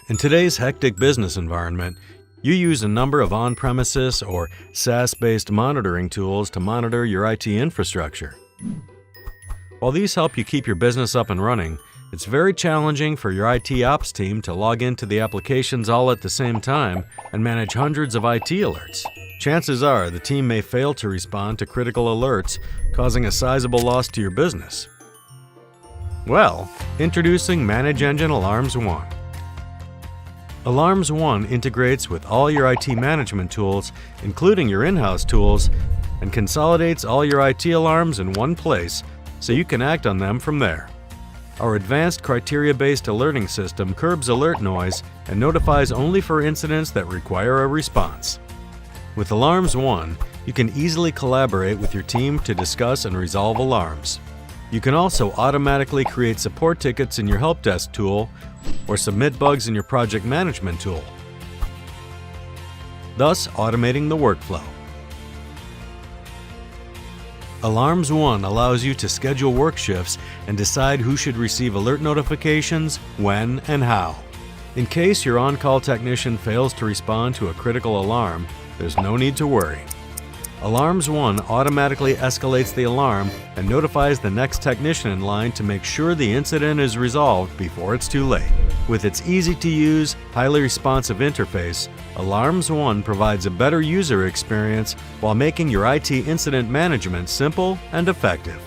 In today's hectic business environment, you use a number of on-premises or SaaS-based monitoring tools to monitor your IT infrastructure. While these help you keep your business up and running, it's very challenging for your IT ops team to log into the applications all at the same time and manage hundreds of IT alerts. Chances are the team may fail to respond to critical alerts, causing a sizable loss to your business. Well, introducing ManageEngine Alarms One. Alarms One integrates with all your IT management tools, including your in-house tools, and consolidates all your IT alarms in one place so you can act on them from there. Our advanced criteria-based alerting system curbs alert noise and notifies only for incidents that require a response. With Alarms One, you can easily collaborate with your team to discuss and resolve alarms. You can also automatically create support tickets in your help desk tool or submit bugs in your project management tool, thus automating the workflow. Alarms One allows you to schedule work shifts and decide who should receive alert notifications, when, and how. In case your on-call technician fails to respond to a critical alarm, there's no need to worry. Alarms One automatically escalates the alarm and notifies the next technician in line to make sure the incident is resolved before it's too late. With its easy-to-use, highly responsive interface, Alarms One provides a better user experience while making your IT incident management simple and effective.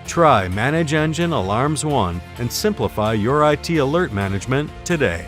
Try ManageEngine Alarms One and simplify your IT alert management today.